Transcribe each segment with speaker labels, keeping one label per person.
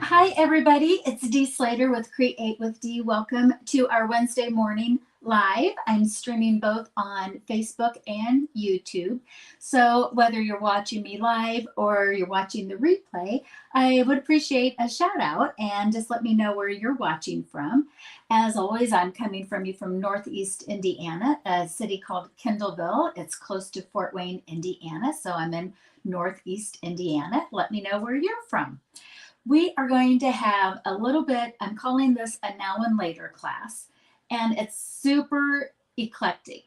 Speaker 1: Hi, everybody. It's Dee Slater with Create with Dee. Welcome to our Wednesday morning live. I'm streaming both on Facebook and YouTube. So, whether you're watching me live or you're watching the replay, I would appreciate a shout out and just let me know where you're watching from. As always, I'm coming from you from Northeast Indiana, a city called Kendallville. It's close to Fort Wayne, Indiana. So, I'm in Northeast Indiana. Let me know where you're from. We are going to have a little bit, I'm calling this a now and later class, and it's super eclectic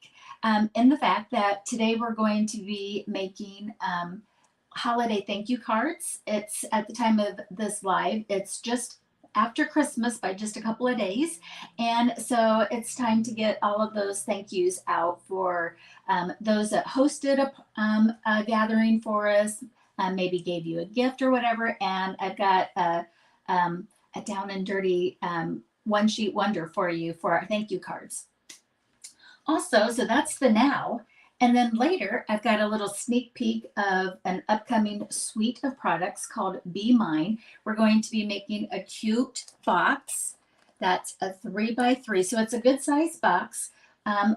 Speaker 1: in the fact that today we're going to be making holiday thank you cards. It's at the time of this live, it's just after Christmas by just a couple of days. And so it's time to get all of those thank yous out for those that hosted a gathering for us, maybe gave you a gift or whatever. And I've got a down and dirty one sheet wonder for you for our thank you cards. Also, so that's the now. And then later, I've got a little sneak peek of an upcoming suite of products called Be Mine. We're going to be making a cute box that's a 3x3. So it's a good size box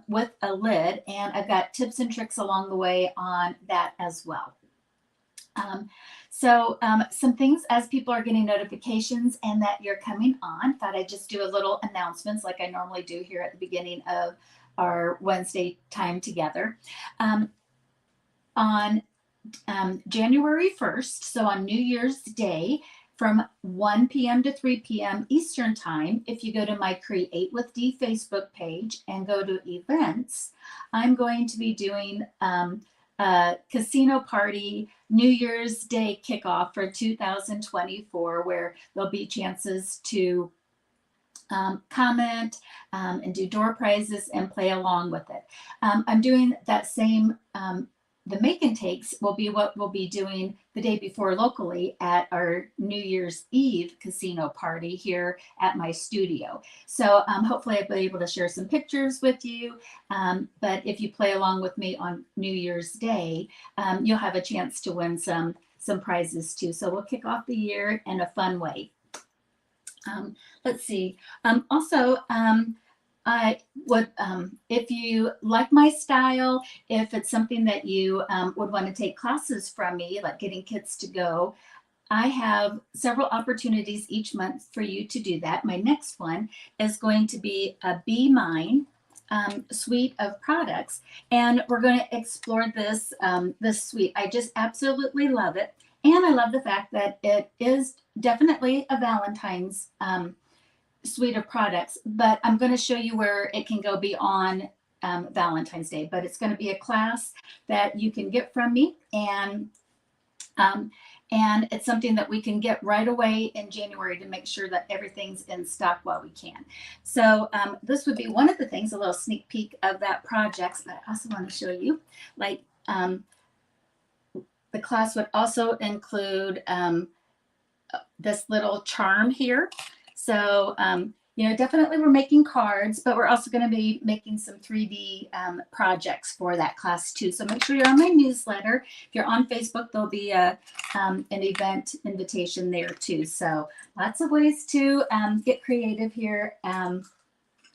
Speaker 1: with a lid. And I've got tips and tricks along the way on that as well. Some things as people are getting notifications and that you're coming on, thought I'd just do a little announcements like I normally do here at the beginning of our Wednesday time together. On January 1st, so on New Year's Day, from 1 p.m. to 3 p.m. Eastern Time, if you go to my Create with Dee Facebook page and go to events, I'm going to be doing a casino party New Year's Day kickoff for 2024, where there'll be chances to comment and do door prizes and play along with it. I'm doing that same, the make and takes will be what we'll be doing the day before locally at our New Year's Eve casino party here at my studio. So hopefully I'll be able to share some pictures with you. But if you play along with me on New Year's Day, you'll have a chance to win some prizes too. So we'll kick off the year in a fun way. Let's see. Also, I would, if you like my style, if it's something that you would want to take classes from me, like getting kids to go, I have several opportunities each month for you to do that. My next one is going to be a Be Mine suite of products, and we're going to explore this suite. I just absolutely love it, and I love the fact that it is definitely a Valentine's suite of products, but I'm going to show you where it can go beyond Valentine's Day. But it's going to be a class that you can get from me, and it's something that we can get right away in January to make sure that everything's in stock while we can. So this would be one of the things, a little sneak peek of that project. But I also want to show you, like the class would also include this little charm here. So, definitely we're making cards, but we're also going to be making some 3D projects for that class too. So make sure you're on my newsletter. If you're on Facebook, there'll be an event invitation there too. So lots of ways to get creative here.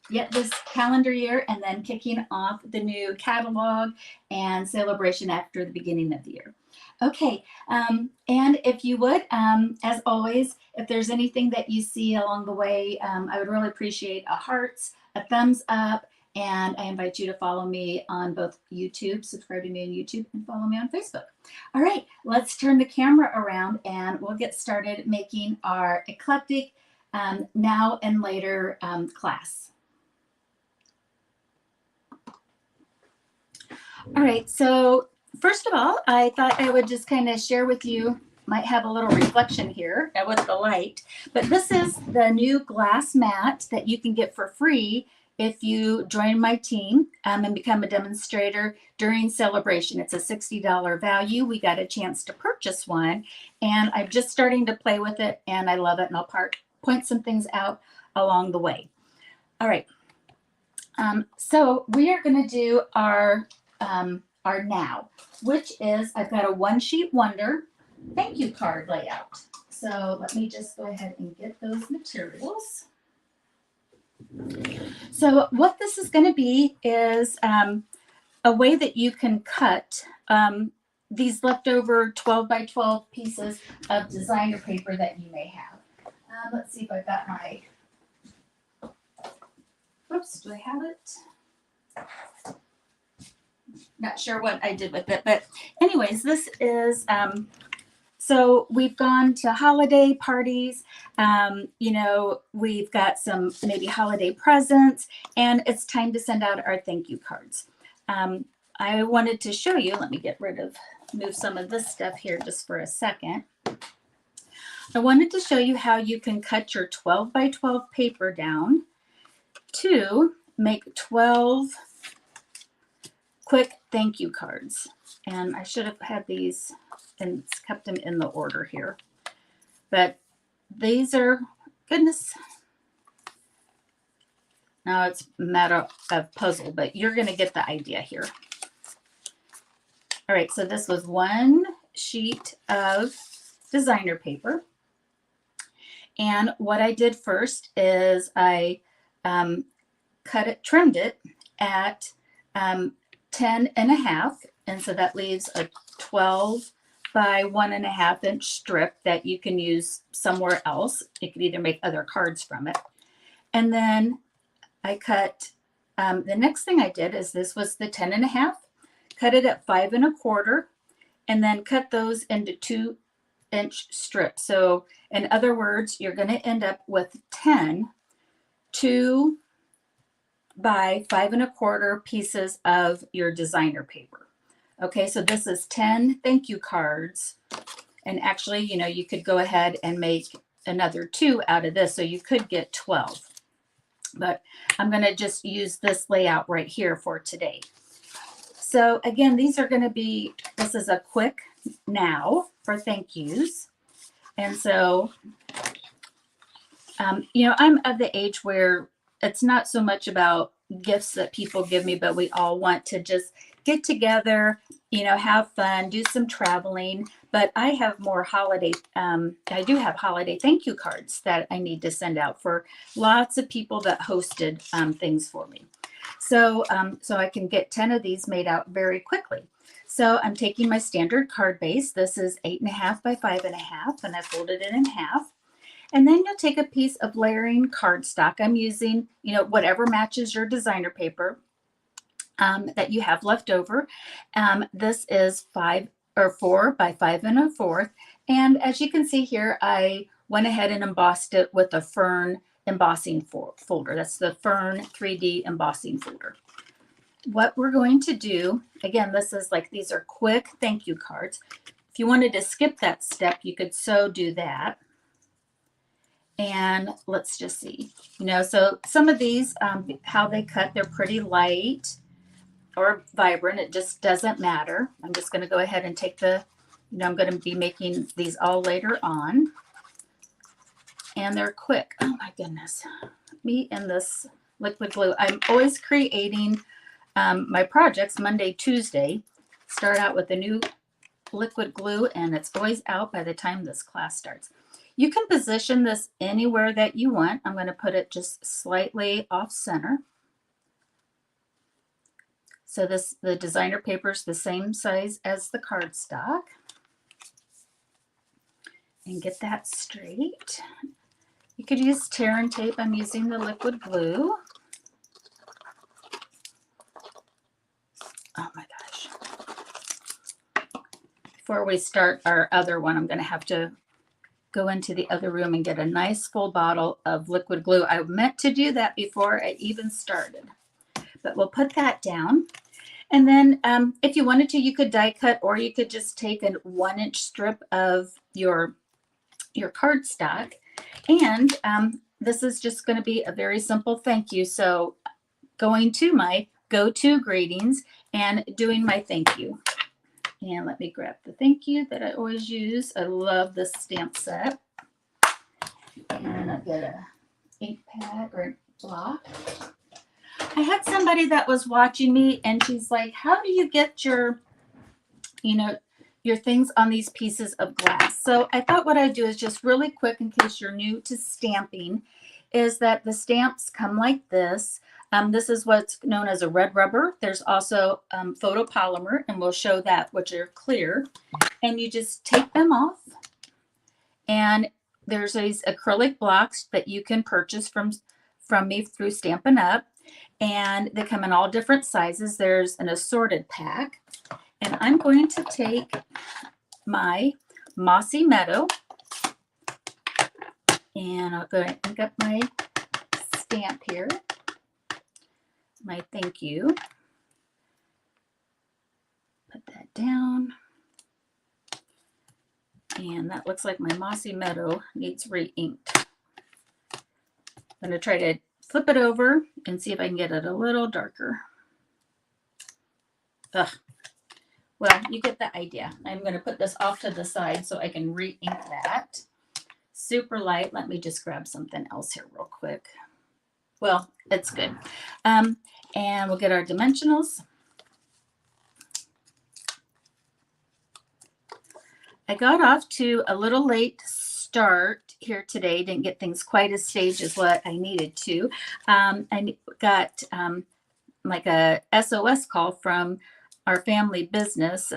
Speaker 1: Yet this calendar year, and then kicking off the new catalog and celebration after the beginning of the year. Okay, and if you would, as always, if there's anything that you see along the way, I would really appreciate a hearts, a thumbs up, and I invite you to follow me on both YouTube, subscribe to me on YouTube, and follow me on Facebook. All right, let's turn the camera around and we'll get started making our eclectic now and later class. All right, so first of all, I thought I would just kind of share with you, might have a little reflection here with the light, but this is the new glass mat that you can get for free if you join my team and become a demonstrator during celebration. It's a $60 value. We got a chance to purchase one, and I'm just starting to play with it, and I love it, and I'll point some things out along the way. All right, so we are going to do our now, which is, I've got a one sheet wonder thank you card layout. So let me just go ahead and get those materials. So what this is going to be is a way that you can cut these leftover 12 by 12 pieces of designer paper that you may have. Let's see if I've got my, oops, do I have it? Not sure what I did with it, but anyways, this is, so we've gone to holiday parties, you know, we've got some maybe holiday presents, and it's time to send out our thank you cards. I wanted to show you, let me move some of this stuff here just for a second. I wanted to show you how you can cut your 12 by 12 paper down to make 12 quick thank you cards. And I should have had these and kept them in the order here. But these are, goodness. Now it's a matter of puzzle, but you're going to get the idea here. All right, so this was one sheet of designer paper. And what I did first is I trimmed it at 10.5, and so that leaves a 12 by 1.5 inch strip that you can use somewhere else. You could either make other cards from it. And then I cut, the next thing I did is this was the 10.5, cut it at 5 1/4, and then cut those into 2-inch strips. So in other words, you're going to end up with 2 by 5 1/4 pieces of your designer paper. Okay, so this is 10 thank you cards. And actually, you know, you could go ahead and make another 2 out of this. So you could get 12. But I'm going to just use this layout right here for today. So again, these are going to be, this is a quick now for thank yous. And so, you know, I'm of the age where it's not so much about gifts that people give me, but we all want to just get together, you know, have fun, do some traveling. But I have more holiday, I do have holiday thank you cards that I need to send out for lots of people that hosted things for me. So, so I can get 10 of these made out very quickly. So I'm taking my standard card base. This is 8.5 by 5.5, and I folded it in half. And then you'll take a piece of layering cardstock. I'm using, you know, whatever matches your designer paper that you have left over. This is 4 by 5 1/4. And as you can see here, I went ahead and embossed it with a fern embossing folder. That's the Fern 3D embossing folder. What we're going to do, again, this is like, these are quick thank you cards. If you wanted to skip that step, you could so do that. And let's just see, you know, so some of these, how they cut, they're pretty light or vibrant. It just doesn't matter. I'm just going to go ahead and take the, you know, I'm going to be making these all later on. And they're quick. Oh my goodness. Me and this liquid glue. I'm always creating my projects Monday, Tuesday. Start out with a new liquid glue, and it's always out by the time this class starts. You can position this anywhere that you want. I'm going to put it just slightly off center. So the designer paper is the same size as the cardstock. And get that straight. You could use tear and tape. I'm using the liquid glue. Oh my gosh. Before we start our other one, I'm going to have to go into the other room and get a nice full bottle of liquid glue. I meant to do that before I even started, but we'll put that down. And then if you wanted to, you could die cut, or you could just take a 1-inch strip of your cardstock. And this is just going to be a very simple thank you. So going to my go-to greetings and doing my thank you. And let me grab the thank you that I always use. I love this stamp set. And I'll get a ink pad or block. I had somebody that was watching me, and she's like, how do you get your, you know, your things on these pieces of glass. So I thought what I'd do is just really quick, in case you're new to stamping, is that the stamps come like this. This is what's known as a red rubber. There's also photopolymer, and we'll show that, which are clear. And you just take them off. And there's these acrylic blocks that you can purchase from me through Stampin' Up. And they come in all different sizes. There's an assorted pack. And I'm going to take my Mossy Meadow, and I'll go and pick up my stamp here, my thank you. Put that down. And that looks like my Mossy Meadow needs re-inked. I'm going to try to flip it over and see if I can get it a little darker. Ugh. Well, you get the idea. I'm going to put this off to the side so I can re-ink that. Super light. Let me just grab something else here real quick. Well, it's good. And we'll get our dimensionals. I got off to a little late start here today. Didn't get things quite as staged as what I needed to. I got like a SOS call from our family business.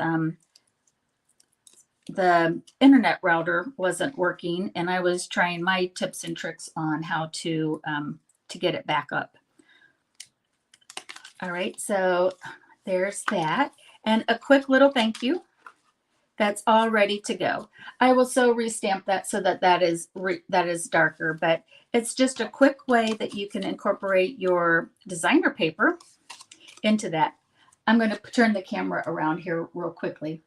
Speaker 1: The internet router wasn't working, and I was trying my tips and tricks on how to get it back up. All right, so there's that. And a quick little thank you. That's all ready to go. I will restamp that so that is darker, but it's just a quick way that you can incorporate your designer paper into that. I'm going to turn the camera around here real quickly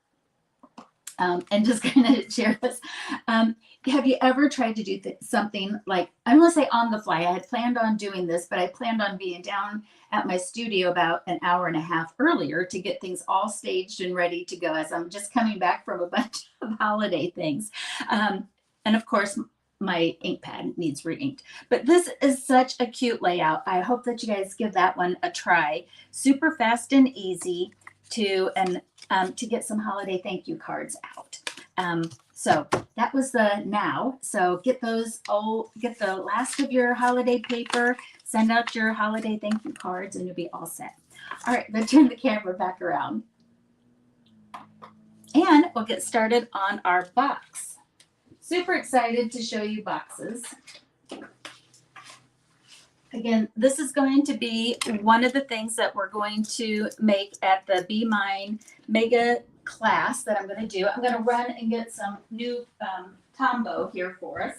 Speaker 1: and just kind of share this. Have you ever tried to do something like, I'm going to say on the fly? I had planned on doing this, but I planned on being down at my studio about an hour and a half earlier to get things all staged and ready to go, as I'm just coming back from a bunch of holiday things. And of course, my ink pad needs re-inked. But this is such a cute layout. I hope that you guys give that one a try. Super fast and easy to get some holiday thank you cards out. So that was the now. So get get the last of your holiday paper, send out your holiday thank you cards, and you'll be all set. All right, let's turn the camera back around. And we'll get started on our box. Super excited to show you boxes. Again, this is going to be one of the things that we're going to make at the Be Mine Mega class that I'm going to do. I'm going to run and get some new Tombow here for us.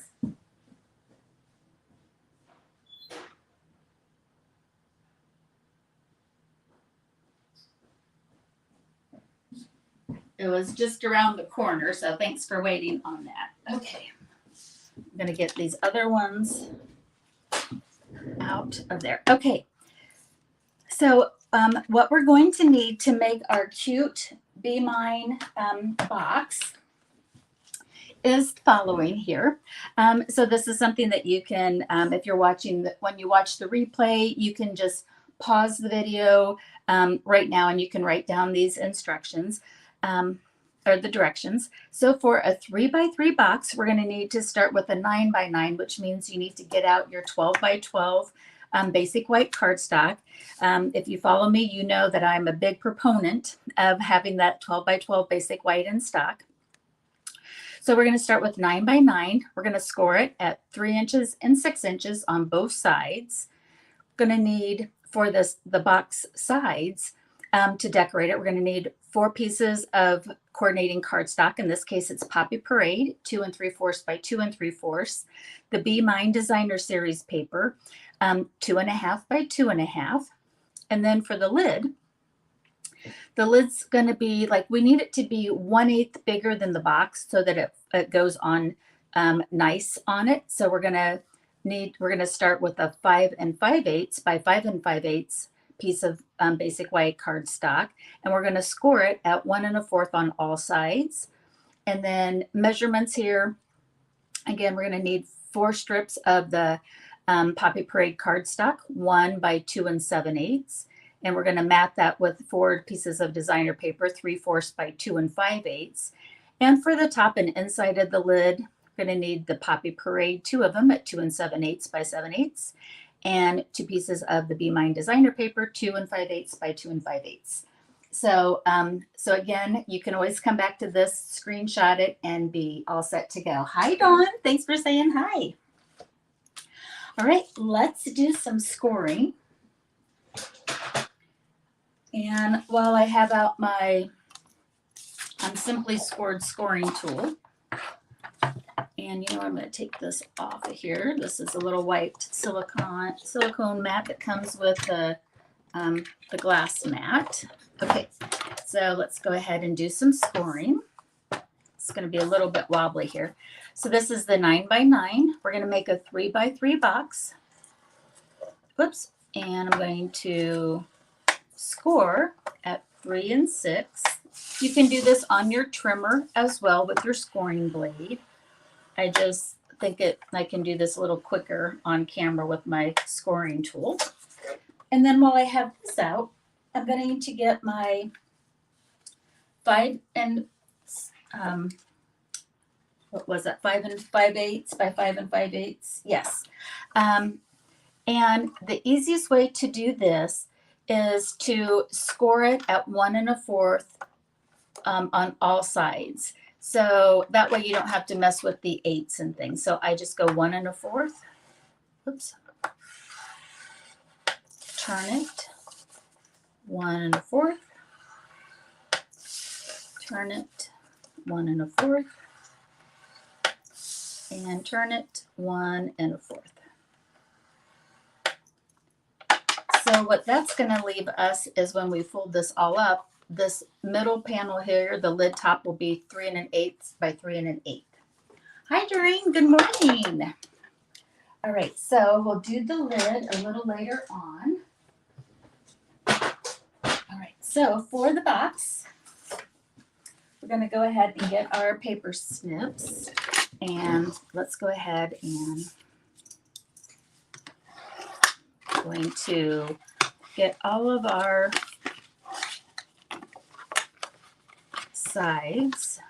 Speaker 1: It was just around the corner, so thanks for waiting on that. Okay, I'm going to get these other ones out of there. Okay, so what we're going to need to make our cute Be Mine box is the following here. So this is something that you can, if you're watching, when you watch the replay, you can just pause the video right now and you can write down these instructions. Or the directions. So for a 3x3 box, we're going to need to start with a 9x9, which means you need to get out your 12x12 basic white cardstock. If you follow me, you know that I'm a big proponent of having that 12x12 basic white in stock. So we're going to start with 9x9. We're going to score it at 3 inches and 6 inches on both sides. We're going to need, for the box sides, to decorate it, we're going to need 4 pieces of coordinating cardstock. In this case, it's Poppy Parade, 2 3/4 by 2 3/4. The Be Mine Designer Series paper, 2.5 by 2.5. And then for the lid's going to be like, we need it to be 1/8 bigger than the box so that it goes on nice on it. So we're going to start with a 5 5/8 by 5 5/8 piece of basic white cardstock, and we're going to score it at 1 1/4 on all sides. And then measurements here, again, we're going to need 4 strips of the Poppy Parade cardstock, 1 by 2 7/8, And we're going to mat that with 4 pieces of designer paper, 3/4 by 2 5/8. And for the top and inside of the lid, we're going to need the Poppy Parade, 2 of them at 2 7/8 by 7/8, and 2 pieces of the Be Mine designer paper, 2 5/8 by 2 5/8. So, so again, you can always come back to this, screenshot it, and be all set to go. Hi, Dawn. Thanks for saying hi. All right, let's do some scoring. And while I have out my Simply Scored scoring tool, and you know, I'm going to take this off of here. This is a little white silicone mat that comes with the glass mat. Okay, so let's go ahead and do some scoring. It's going to be a little bit wobbly here. So this is the 9 by 9. We're going to make a 3 by 3 box. Whoops. And I'm going to score at 3 and 6. You can do this on your trimmer as well with your scoring blade. I just think I can do this a little quicker on camera with my scoring tool. And then while I have this out, I'm going to get my 5 and what was that? 5 5/8 by 5 5/8. Yes. And the easiest way to do this is to score it at 1 1/4 on all sides. So that way you don't have to mess with the 8s and things. So I just go 1 1/4. Oops. Turn it. 1 1/4. Turn it. 1 1/4. And turn it 1 1/4. So what that's going to leave us is when we fold this all up, this middle panel here, the lid top will be 3 1/8 by 3 1/8. Hi, Doreen. Good morning. All right, so we'll do the lid a little later on. All right, so for the box, we're going to go ahead and get our paper snips. And let's go ahead and going to get all of our sides.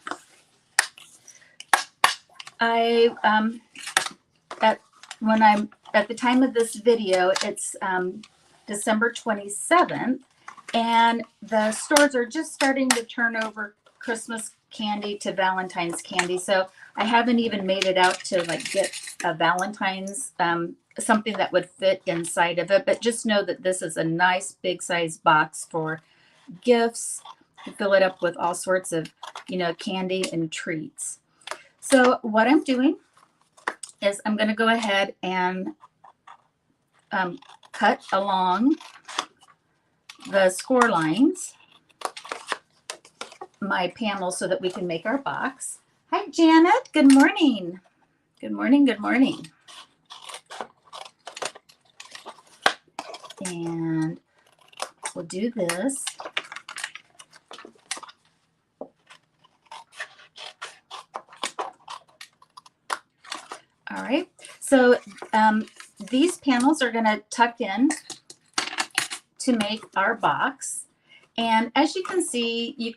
Speaker 1: When I'm at the time of this video, it's December 27th, and the stores are just starting to turn over Christmas candy to Valentine's candy. So I haven't even made it out to like get a Valentine's something that would fit inside of it, but just know that this is a nice big size box for gifts. You fill it up with all sorts of, you know, candy and treats. So what I'm doing is I'm going to go ahead and cut along the score lines, my panel, so that we can make our box. Hi, Janet. Good morning. Good morning. Good morning. And we'll do this. All right. So these panels are going to tuck in to make our box. And as you can see, you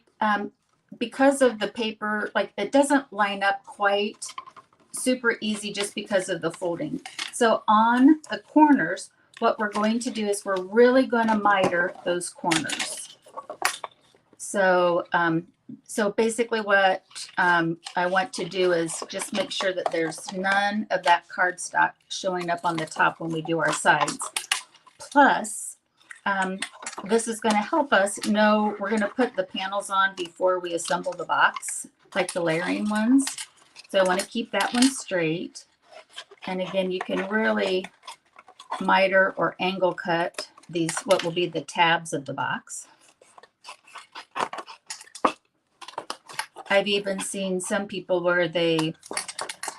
Speaker 1: because of the paper, like it doesn't line up quite super easy just because of the folding. So on the corners, what we're going to do is we're really going to miter those corners. So so basically what I want to do is just make sure that there's none of that cardstock showing up on the top when we do our sides. Plus, this is going to help us know we're going to put the panels on before we assemble the box, like the layering ones. So I want to keep that one straight. And again, you can really miter or angle cut these, what will be the tabs of the box. I've even seen some people where they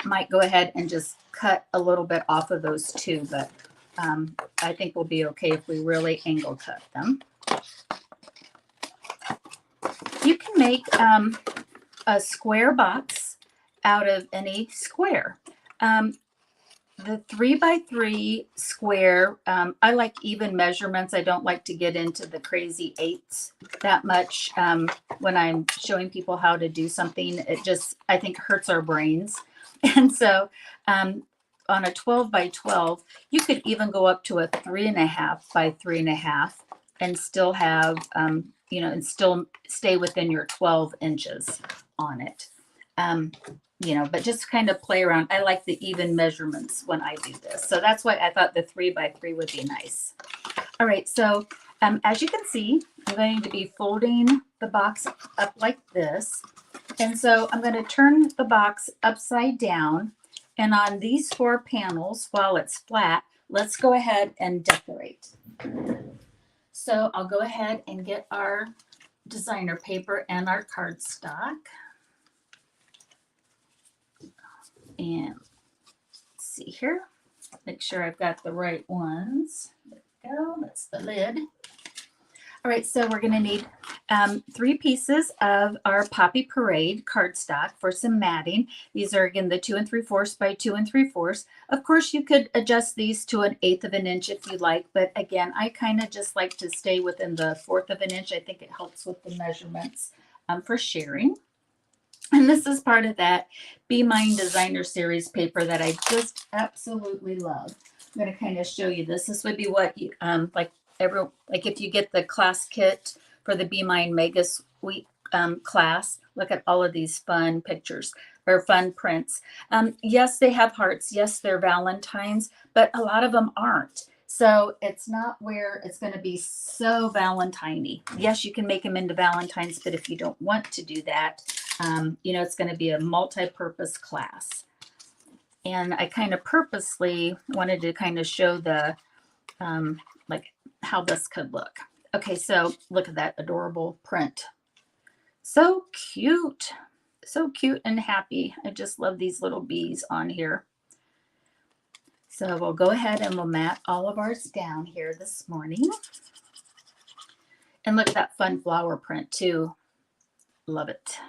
Speaker 1: might go ahead and just cut a little bit off of those too, but I think we'll be okay if we really angle cut them. You can make a square box out of any square. the 3x3 square, I like even measurements. I don't like to get into the crazy eighths that much when I'm showing people how to do something. It just, I think, hurts our brains. And so on a 12x12, you could even go up to a 3.5x3.5 and still have, and still stay within your 12 inches on it. But just kind of play around. I like the even measurements when I do this. So that's why I thought the 3x3 would be nice. All right, so as you can see, I'm going to be folding the box up like this. And so I'm going to turn the box upside down. And on these 4 panels, while it's flat, let's go ahead and decorate. So I'll go ahead and get our designer paper and our cardstock. And let's see here. Make sure I've got the right ones. There we go. That's the lid. All right, so we're going to need 3 pieces of our Poppy Parade cardstock for some matting. These are, again, the 2 3/4 by 2 3/4. Of course, you could adjust these to 1/8 of an inch if you like, but again, I kind of just like to stay within the 1/4 of an inch. I think it helps with the measurements for sharing. And this is part of that Be Mine Designer Series paper that I just absolutely love. I'm going to kind of show you this. This would be what you, like if you get the class kit for the Be Mine Mega Suite class, look at all of these fun pictures or fun prints. Yes, they have hearts. Yes, they're Valentines, but a lot of them aren't. So it's not where it's going to be so Valentine-y. Yes, you can make them into Valentines, but if you don't want to do that, it's going to be a multi-purpose class. And I kind of purposely wanted to kind of show the, like how this could look. Okay, so look at that adorable print. So cute and happy. I just love these little bees on here. So we'll go ahead and we'll mat all of ours down here this morning. And look at that fun flower print too. Love it.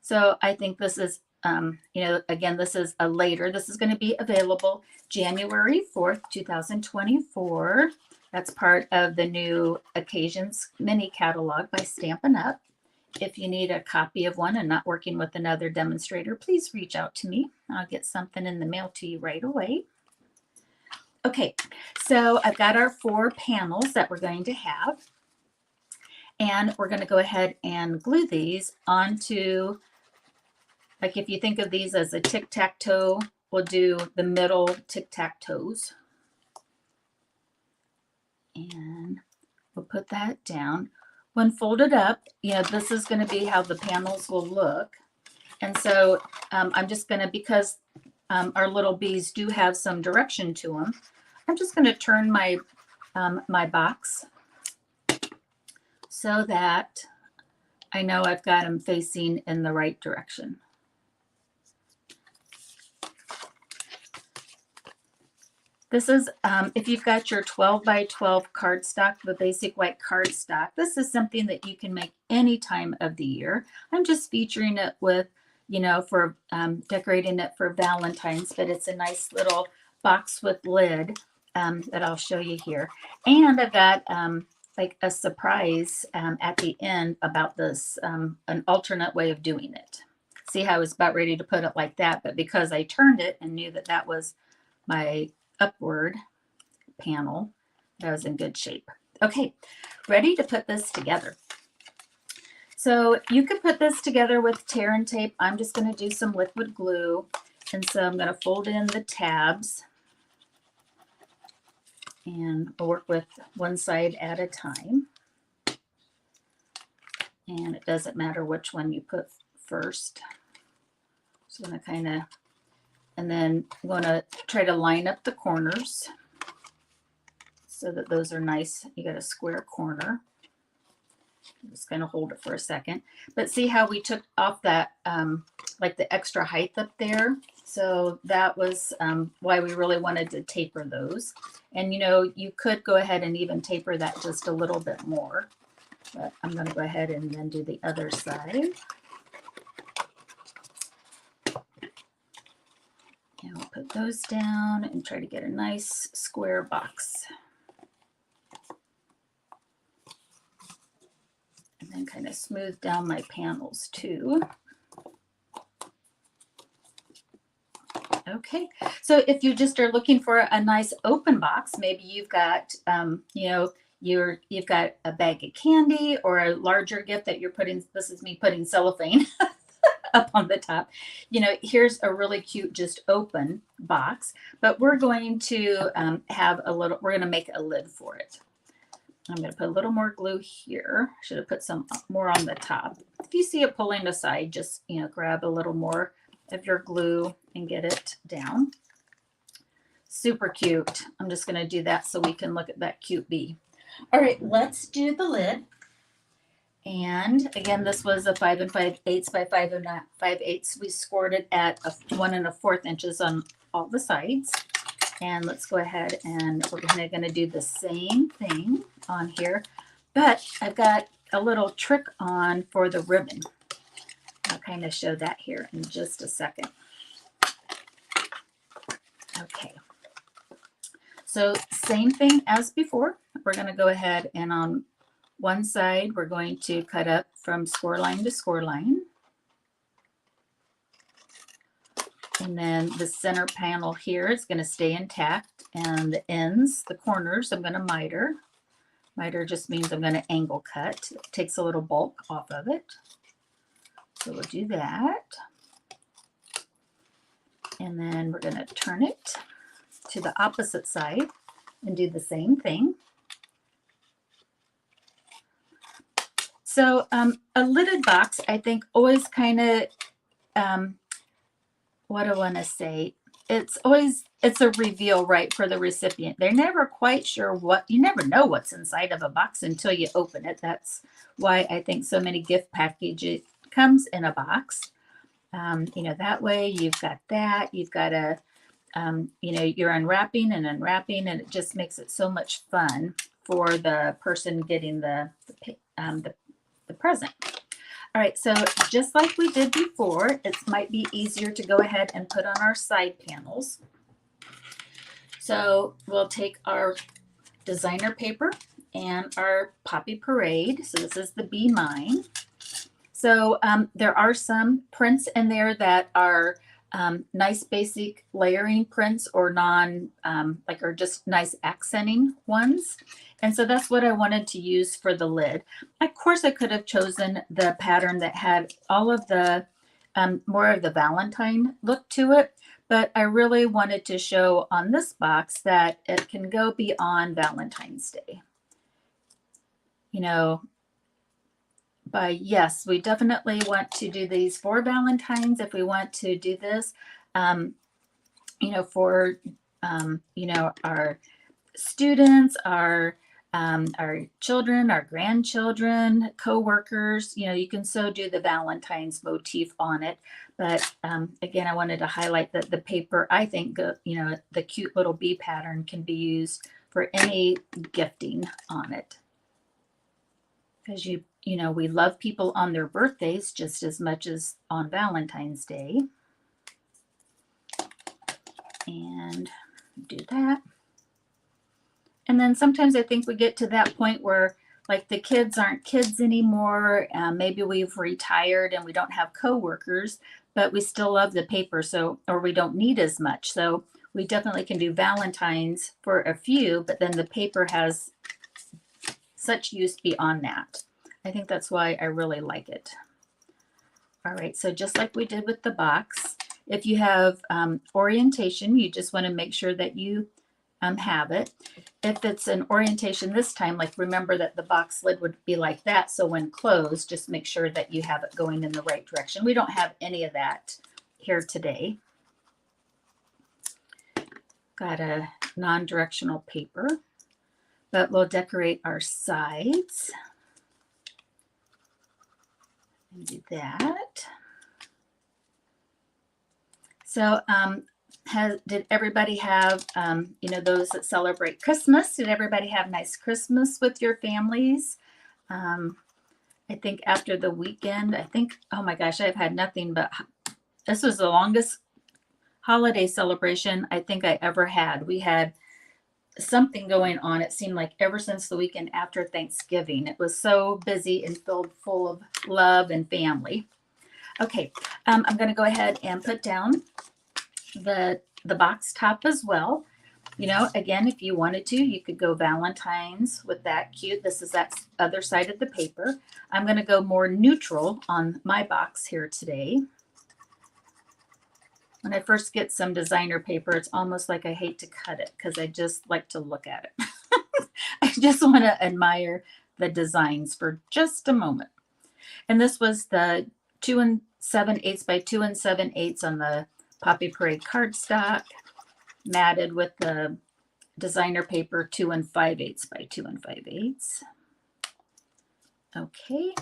Speaker 1: So I think this is, again, this is a later. This is going to be available January 4th, 2024. That's part of the new Occasions mini catalog by Stampin' Up. If you need a copy of one and not working with another demonstrator, please reach out to me. I'll get something in the mail to you right away. Okay, so I've got our 4 panels that we're going to have. And we're going to go ahead and glue these onto, like if you think of these as a tic-tac-toe, we'll do the middle tic-tac-toes. And we'll put that down. When folded up, this is going to be how the panels will look. And so I'm just going to, because our little bees do have some direction to them, I'm just going to turn my, my box so that I know I've got them facing in the right direction. This is, if you've got your 12x12 cardstock, the basic white cardstock, this is something that you can make any time of the year. I'm just featuring it with, for decorating it for Valentine's, but it's a nice little box with lid that I'll show you here. And I've got like a surprise at the end about this, an alternate way of doing it. See how I was about ready to put it like that, but because I turned it and knew that that was my upward panel, that was in good shape. Okay, ready to put this together. So you could put this together with tear and tape. I'm just going to do some liquid glue, and so I'm going to fold in the tabs, and we'll work with one side at a time. And it doesn't matter which one you put first. Just going to kind of, and then I'm going to try to line up the corners so that those are nice. You got a square corner. I'm just going to hold it for a second. But see how we took off that, like the extra height up there? So that was why we really wanted to taper those. And you could go ahead and even taper that just a little bit more. But I'm going to go ahead and then do the other side. put those down and try to get a nice square box. And then kind of smooth down my panels too. Okay, so if you just are looking for a nice open box, maybe you've got, you know, you've got a bag of candy or a larger gift that you're putting, this is me putting cellophane up on the top. You know, here's a really cute, just open box, but we're going to have a little, we're going to make a lid for it. I'm going to put a little more glue here. Should have put some more on the top. If you see it pulling aside, just, you know, grab a little more of your glue and get it down. Super cute. I'm just going to do that so we can look at that cute bee. All right, let's do the lid. And again, this was a 5 5/8 by 5 5/8. We scored it at 1 1/4 inches on all the sides. And let's go ahead and we're going to do the same thing on here. But I've got a little trick on for the ribbon. I'll kind of show that here in just a second. Okay. So same thing as before. We're going to go ahead and on one side, we're going to cut up from score line to score line. And then the center panel here is going to stay intact. And the ends, the corners, I'm going to miter. Miter just means I'm going to angle cut. It takes a little bulk off of it. So we'll do that. And then we're going to turn it to the opposite side and do the same thing. So a lidded box, I think, always kind of, what do I want to say? It's a reveal, right, for the recipient. They're never quite sure what, you never know what's inside of a box until you open it. That's why I think so many gift packages comes in a box. You know, that way you've got that, you've got a, you know, you're unwrapping, and it just makes it so much fun for the person getting the present. All right, so just like we did before, it might be easier to go ahead and put on our side panels. So we'll take our designer paper and our Poppy Parade. So this is the Be Mine. So there are some prints in there that are nice basic layering prints or or just nice accenting ones. And so that's what I wanted to use for the lid. Of course, I could have chosen the pattern that had all of the more of the Valentine look to it, but I really wanted to show on this box that it can go beyond Valentine's Day. You know, but yes, we definitely want to do these for Valentine's if we want to do this, you know, for, you know, our students, our children, our grandchildren, co-workers. You know, you can so do the Valentine's motif on it. But again, I wanted to highlight that the paper, I think, you know, the cute little bee pattern can be used for any gifting on it. Because you know, we love people on their birthdays just as much as on Valentine's Day. And do that. And then sometimes I think we get to that point where like the kids aren't kids anymore. Maybe we've retired and we don't have coworkers, but we still love the paper. So, or we don't need as much. So we definitely can do Valentine's for a few, but then the paper has such use beyond that. I think that's why I really like it. All right, so just like we did with the box, if you have orientation, you just want to make sure that you have it. If it's an orientation this time, like remember that the box lid would be like that. So when closed, just make sure that you have it going in the right direction. We don't have any of that here today. Got a non-directional paper, but we'll decorate our sides. And do that. So did everybody have, you know, those that celebrate Christmas, did everybody have nice Christmas with your families? I think after the weekend, I think, oh my gosh, I've had nothing but, this was the longest holiday celebration I think I ever had. We had something going on. It seemed like ever since the weekend after Thanksgiving. It was so busy and filled full of love and family. Okay, I'm going to go ahead and put down the box top as well. You know, again, if you wanted to, you could go Valentine's with that cute. This is that other side of the paper. I'm going to go more neutral on my box here today. When I first get some designer paper, it's almost like I hate to cut it because I just like to look at it. I just want to admire the designs for just a moment. And this was the 2 7/8 by 2 7/8 on the Poppy Parade cardstock, matted with the designer paper 2 5/8 by 2 5/8. Okay.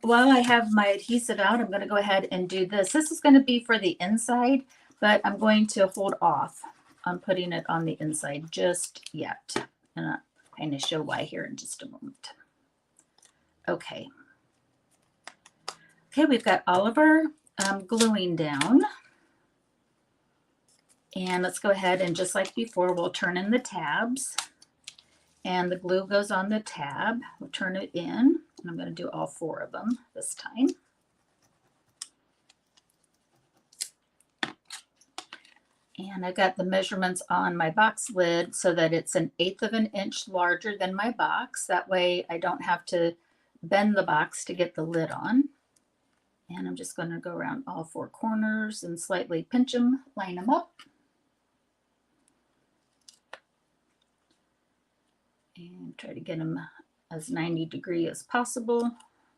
Speaker 1: While I have my adhesive out, I'm going to go ahead and do this. This is going to be for the inside, but I'm going to hold off on putting it on the inside just yet. And I'll kind of show why here in just a moment. Okay. Okay, we've got all of our gluing down. And let's go ahead and just like before, we'll turn in the tabs. And the glue goes on the tab. We'll turn it in. And I'm going to do all 4 of them this time. And I've got the measurements on my box lid so that it's 1/8 of an inch larger than my box. That way I don't have to bend the box to get the lid on. And I'm just going to go around all 4 corners and slightly pinch them, line them up. And try to get them as 90 degree as possible.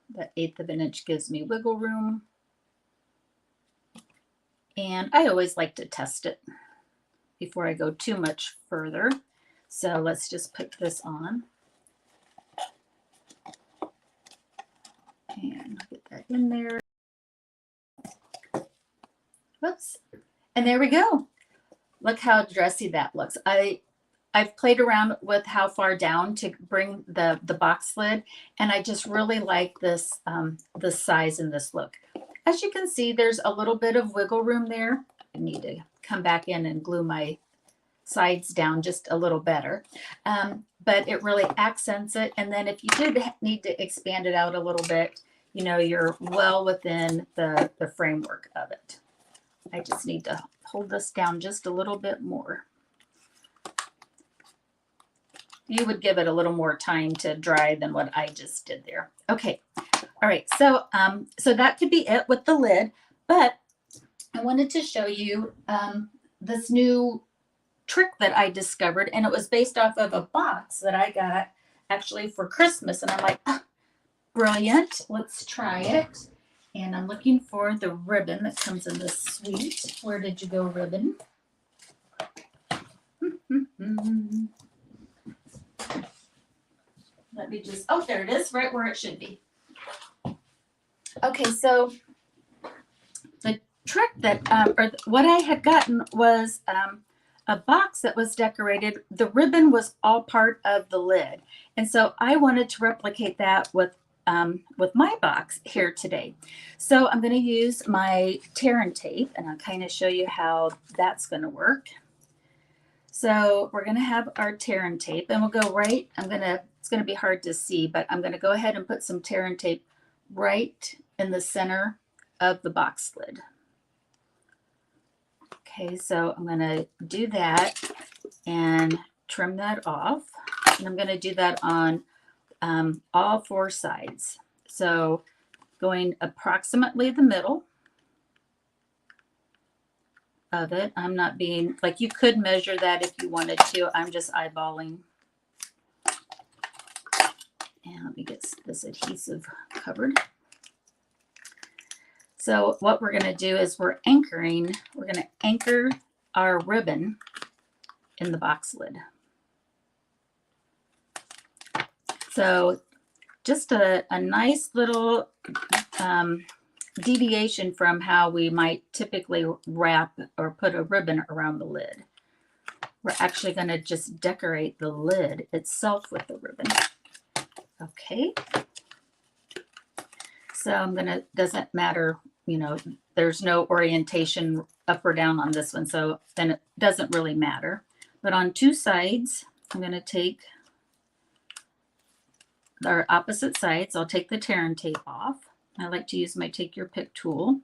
Speaker 1: That 1/8 of an inch gives me wiggle room. And I always like to test it before I go too much further. So let's just put this on. And get that in there. Whoops. And there we go. Look how dressy that looks. I've played around with how far down to bring the box lid, and I just really like this size and this look. As you can see, there's a little bit of wiggle room there. I need to come back in and glue my sides down just a little better, but it really accents it. And then if you did need to expand it out a little bit, you know, you're well within the framework of it. I just need to hold this down just a little bit more. You would give it a little more time to dry than what I just did there. Okay. All right. So, so that could be it with the lid, but I wanted to show you this new trick that I discovered, and it was based off of a box that I got actually for Christmas. And I'm like, oh, brilliant. Let's try it. And I'm looking for the ribbon that comes in this suite. Where did you go, ribbon? Let me just, oh, there it is, right where it should be. Okay, so the trick that, or what I had gotten was a box that was decorated. The ribbon was all part of the lid. And so I wanted to replicate that with my box here today. So I'm going to use my tear and tape, and I'll kind of show you how that's going to work. So we're going to have our tear and tape, and we'll go right, it's going to be hard to see, but I'm going to go ahead and put some tear and tape right in the center of the box lid. Okay, so I'm going to do that and trim that off. And I'm going to do that on all 4 sides. So going approximately the middle of it. I'm not being, like, you could measure that if you wanted to. I'm just eyeballing. And let me get this adhesive covered. So what we're going to do is we're going to anchor our ribbon in the box lid. So just a nice little deviation from how we might typically wrap or put a ribbon around the lid. We're actually going to just decorate the lid itself with the ribbon. Okay. So I'm going to, doesn't matter, you know, there's no orientation up or down on this one, so then it doesn't really matter. But on two sides, I'm going to take our opposite sides. I'll take the tear and tape off. I like to use my take your pick tool.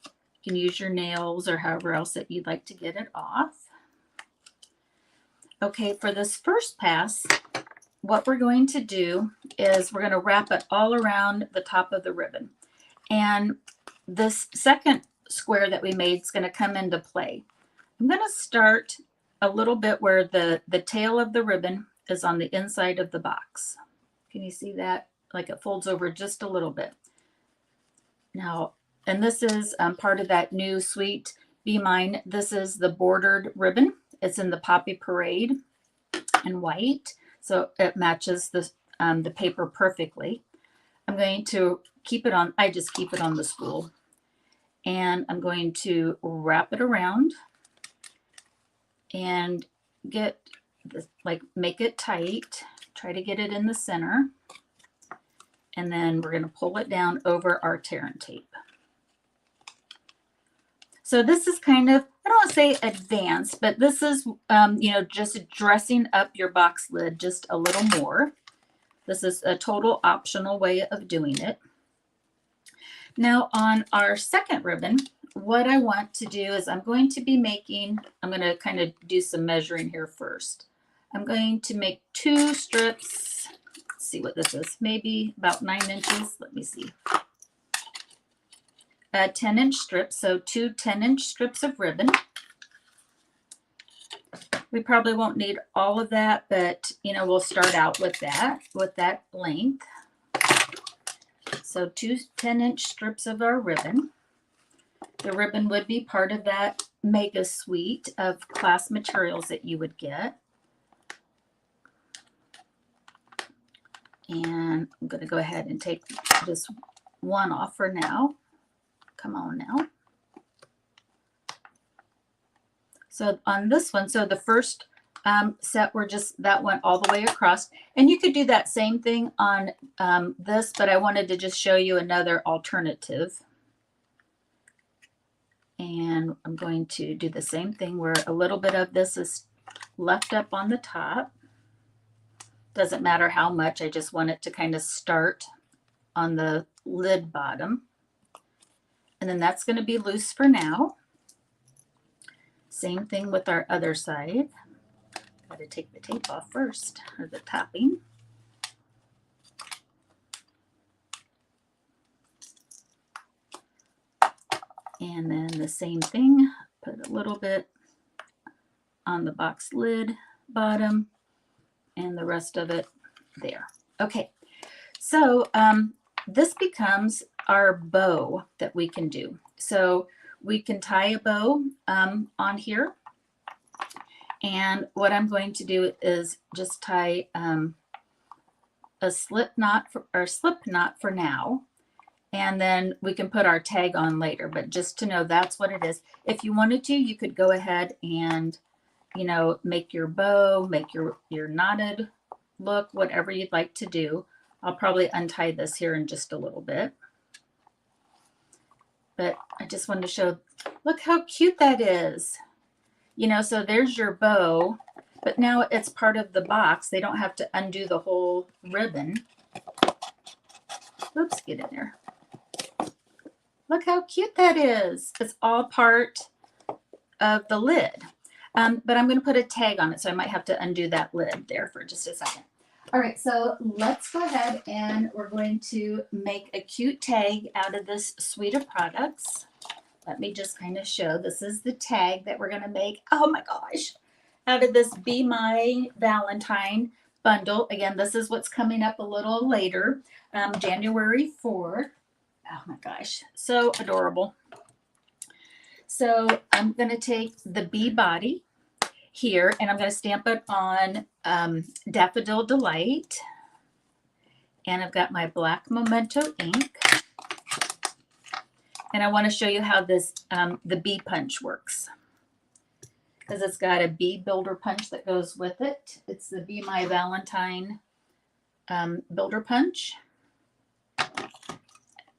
Speaker 1: You can use your nails or however else that you'd like to get it off. Okay, for this first pass, what we're going to do is we're going to wrap it all around the top of the ribbon. And this second square that we made is going to come into play. I'm going to start a little bit where the tail of the ribbon is on the inside of the box. Can you see that? Like it folds over just a little bit. Now, and this is part of that new Sweet Be Mine. This is the bordered ribbon. It's in the Poppy Parade in white, so it matches the paper perfectly. I'm going to keep it on, I just keep it on the spool. And I'm going to wrap it around and get this, like make it tight, try to get it in the center. And then we're going to pull it down over our tear and tape. So this is kind of, I don't want to say advanced, but this is, you know, just dressing up your box lid just a little more. This is a total optional way of doing it. Now on our second ribbon, what I want to do is I'm going to be making, I'm going to kind of do some measuring here first. I'm going to make 2 strips. Let's see what this is, maybe about 9 inches. Let me see. 10-inch strips, so 2 10-inch strips of ribbon. We probably won't need all of that, but you know, we'll start out with that length. So 2 10-inch strips of our ribbon. The ribbon would be part of that mega suite of class materials that you would get. And I'm going to go ahead and take just one off for now. Come on now. So on this one, so the first set, we're just, that went all the way across. And you could do that same thing on this, but I wanted to just show you another alternative. And I'm going to do the same thing where a little bit of this is left up on the top. Doesn't matter how much, I just want it to kind of start on the lid bottom. And then that's going to be loose for now. Same thing with our other side. Got to take the tape off first, or the topping. And then the same thing, put a little bit on the box lid bottom and the rest of it there. Okay, so this becomes our bow that we can do. So we can tie a bow on here. And what I'm going to do is just tie a slip knot for now. And then we can put our tag on later, but just to know that's what it is. If you wanted to, you could go ahead and, you know, make your bow, make your knotted look, whatever you'd like to do. I'll probably untie this here in just a little bit. But I just wanted to show, look how cute that is. You know, so there's your bow, but now it's part of the box. They don't have to undo the whole ribbon. Oops, get in there. Look how cute that is. It's all part of the lid. But I'm going to put a tag on it, so I might have to undo that lid there for just a second. All right, so let's go ahead and we're going to make a cute tag out of this suite of products. Let me just kind of show. This is the tag that we're going to make. Oh my gosh. Out of this Be My Valentine bundle. Again, this is what's coming up a little later, January 4th. Oh my gosh, so adorable. So I'm going to take the bee body here and I'm going to stamp it on Daffodil Delight. And I've got my black Memento ink. And I want to show you how this, the bee punch works. Because it's got a bee builder punch that goes with it. It's the Be My Valentine builder punch.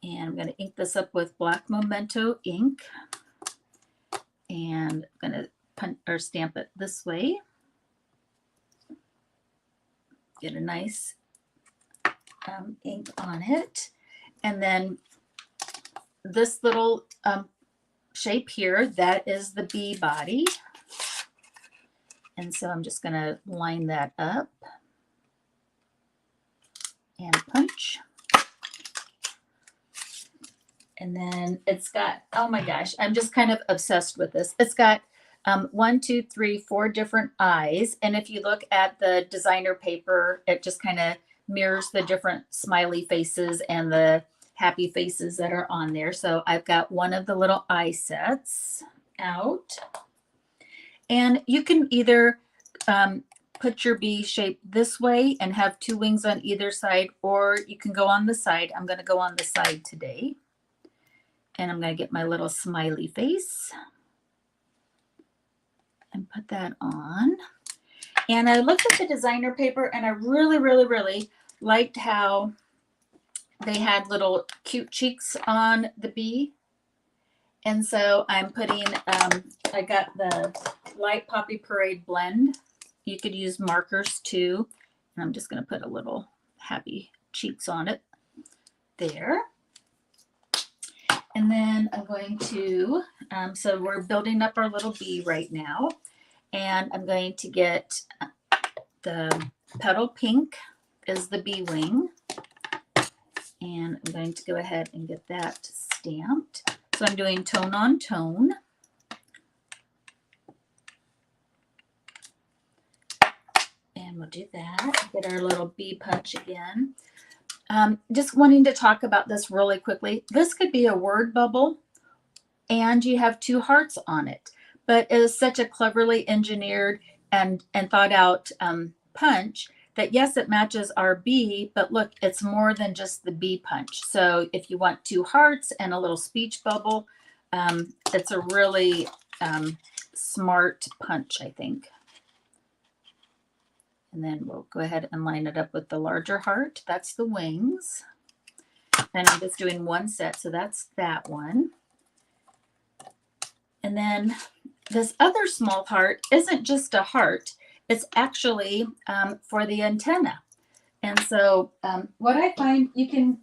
Speaker 1: And I'm going to ink this up with black Memento ink. And I'm going to punch or stamp it this way. Get a nice ink on it. And then this little shape here, that is the bee body. And so I'm just going to line that up and punch. And then it's got, oh my gosh, I'm just kind of obsessed with this. It's got 1, 2, 3, 4 different eyes. And if you look at the designer paper, it just kind of mirrors the different smiley faces and the happy faces that are on there. So I've got one of the little eye sets out. And you can either put your bee shape this way and have 2 wings on either side, or you can go on the side. I'm going to go on the side today. And I'm going to get my little smiley face and put that on. And I looked at the designer paper and I really, really, really liked how they had little cute cheeks on the bee. And so I'm putting, I got the Light Poppy Parade blend. You could use markers too. And I'm just going to put a little happy cheeks on it there. And then I'm going to, so we're building up our little bee right now. And I'm going to get the petal pink is the bee wing. And I'm going to go ahead and get that stamped. So I'm doing tone on tone. And we'll do that. Get our little bee punch again. Just wanting to talk about this really quickly. This could be a word bubble and you have 2 hearts on it, but it is such a cleverly engineered and thought out punch that yes, it matches our bee, but look, it's more than just the bee punch. So if you want 2 hearts and a little speech bubble, it's a really smart punch, I think. And then we'll go ahead and line it up with the larger heart. That's the wings. And I'm just doing 1 set, so that's that one. And then this other small heart isn't just a heart. It's actually for the antenna. And so what I find, you can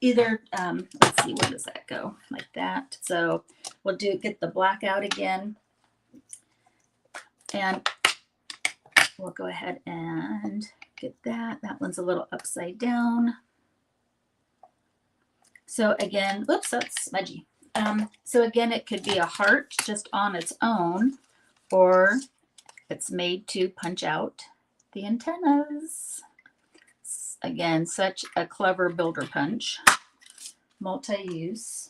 Speaker 1: either, let's see, where does that go? Like that. So we'll get the black out again. And we'll go ahead and get that. That one's a little upside down. So again, whoops, that's smudgy. So again, it could be a heart just on its own, or it's made to punch out the antennas. Again, such a clever builder punch, multi-use.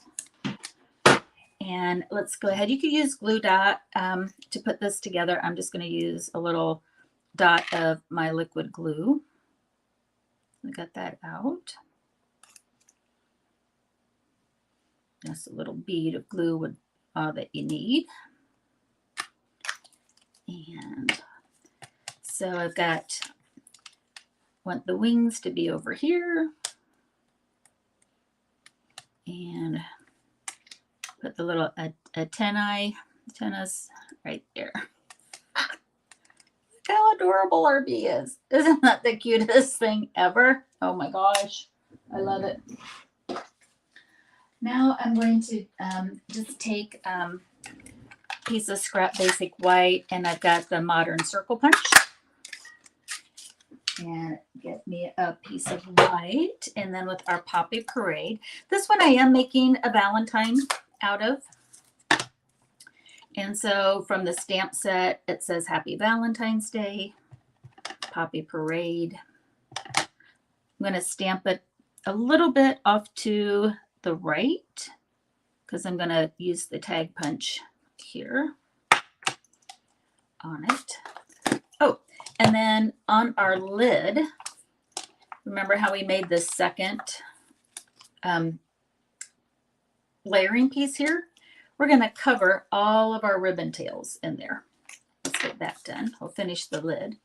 Speaker 1: And let's go ahead. You could use glue dot to put this together. I'm just going to use a little dot of my liquid glue. I got that out. Just a little bead of glue with all that you need. And so I've want the wings to be over here. And put the little antennas right there. How adorable our bee is. Isn't that the cutest thing ever? Oh my gosh, I love it. Now I'm going to just take a piece of scrap basic white, and I've got the modern circle punch. And get me a piece of white, and then with our Poppy Parade. This one I am making a Valentine out of. And so from the stamp set, it says Happy Valentine's Day, Poppy Parade. I'm going to stamp it a little bit off to the right because I'm going to use the tag punch here on it. Oh, and then on our lid, remember how we made this second layering piece here? We're going to cover all of our ribbon tails in there. Let's get that done. I'll finish the lid.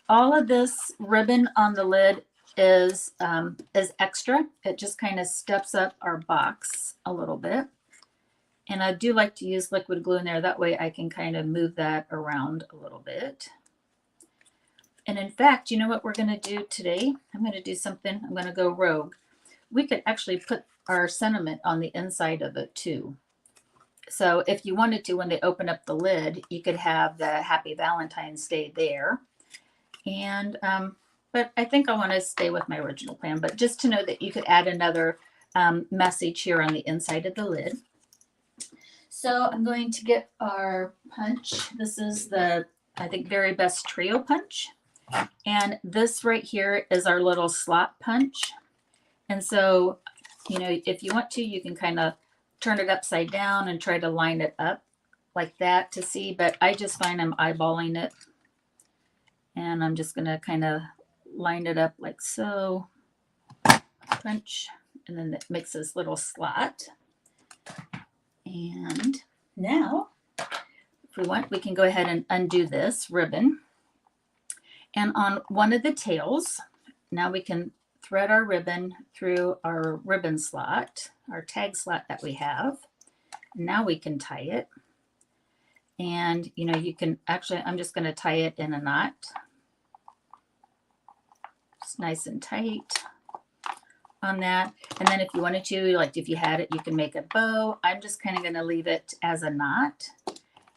Speaker 1: All of this ribbon on the lid is extra. It just kind of steps up our box a little bit. And I do like to use liquid glue in there. That way I can kind of move that around a little bit. And in fact, you know what we're going to do today? I'm going to do something. I'm going to go rogue. We could actually put our sentiment on the inside of it too. So if you wanted to, when they open up the lid, you could have the Happy Valentine's Day there. And, but I think I want to stay with my original plan. But just to know that you could add another message here on the inside of the lid. So I'm going to get our punch. This is the, I think, Very Best Trio punch. And this right here is our little slot punch. And so, you know, if you want to, you can kind of turn it upside down and try to line it up like that to see. But I just find I'm eyeballing it. And I'm just going to kind of line it up like so. Punch. And then it makes this little slot. And now, if we want, we can go ahead and undo this ribbon. And on one of the tails, now we can thread our ribbon through our ribbon slot, our tag slot that we have. Now we can tie it. And, you know, you can actually, I'm just going to tie it in a knot. It's nice and tight on that. And then if you wanted to, like if you had it, you can make a bow. I'm just kind of going to leave it as a knot.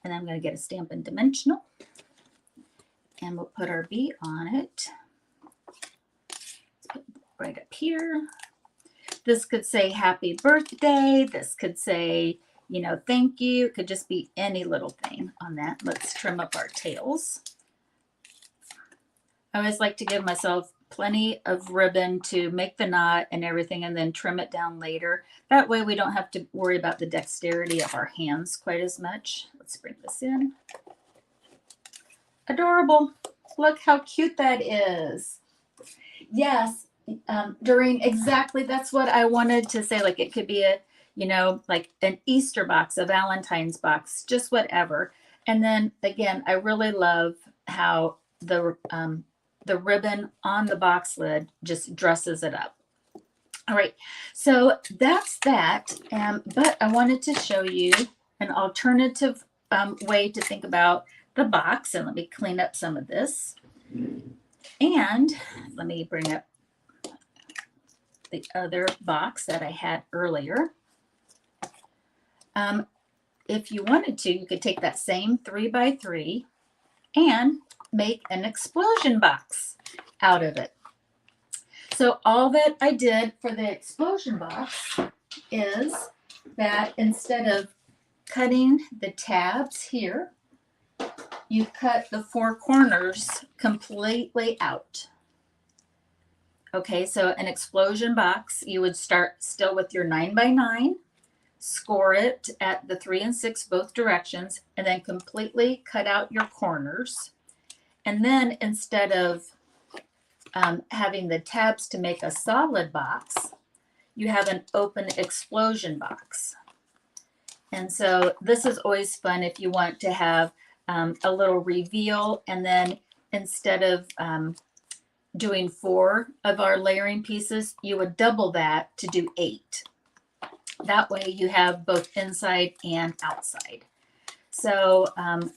Speaker 1: And I'm going to get a Stampin' Dimensional. And we'll put our bee on it. Let's put it right up here. This could say happy birthday. This could say, you know, thank you. It could just be any little thing on that. Let's trim up our tails. I always like to give myself plenty of ribbon to make the knot and everything and then trim it down later. That way we don't have to worry about the dexterity of our hands quite as much. Let's bring this in. Adorable. Look how cute that is. Yes, during exactly, that's what I wanted to say. Like it could be a, you know, like an Easter box, a Valentine's box, just whatever. And then again, I really love how the ribbon on the box lid just dresses it up. All right, so that's that. But I wanted to show you an alternative way to think about the box. And let me clean up some of this. And let me bring up the other box that I had earlier. If you wanted to, you could take that same 3x3 and make an explosion box out of it. So all that I did for the explosion box is that instead of cutting the tabs here, you cut the four corners completely out. Okay, so an explosion box, you would start still with your 9x9, score it at the 3 and 6 both directions, and then completely cut out your corners. And then instead of having the tabs to make a solid box, you have an open explosion box. And so this is always fun if you want to have a little reveal, and then instead of doing 4 of our layering pieces, you would double that to do 8. That way you have both inside and outside. So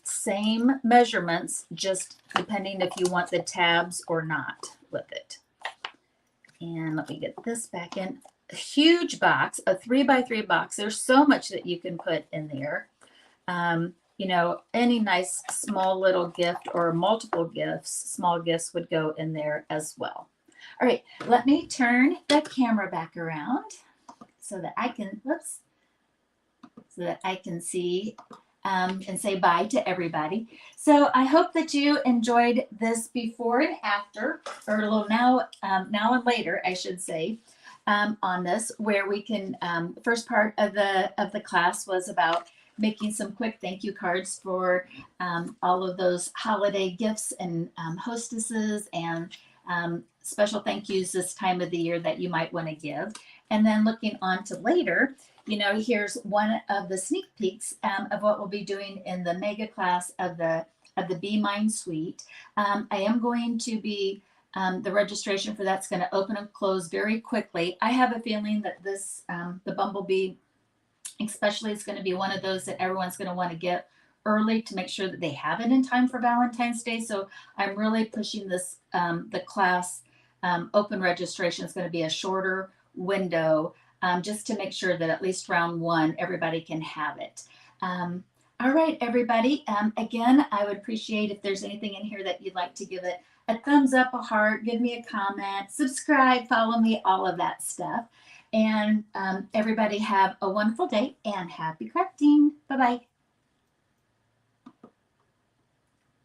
Speaker 1: same measurements, just depending if you want the tabs or not with it. And let me get this back in. A huge box, a 3x3 box. There's so much that you can put in there. You know, any nice small little gift or multiple gifts, small gifts would go in there as well. All right, let me turn the camera back around so that I can, so that I can see and say bye to everybody. So I hope that you enjoyed this before and after, or a little now and later, I should say, on this, where we can, first part of the class was about making some quick thank you cards for all of those holiday gifts and hostesses and special thank yous this time of the year that you might want to give. And then looking on to later, you know, here's one of the sneak peeks of what we'll be doing in the mega class of the Be Mine Suite. I am going to be, the registration for that's going to open and close very quickly. I have a feeling that this, the Bumblebee, especially it's going to be one of those that everyone's going to want to get early to make sure that they have it in time for Valentine's Day. So I'm really pushing this, the class open registration is going to be a shorter window, just to make sure that at least round one, everybody can have it. All right, everybody. Again, I would appreciate if there's anything in here that you'd like to give it a thumbs up, a heart, give me a comment, subscribe, follow me, all of that stuff. And everybody have a wonderful day and happy crafting. Bye-bye.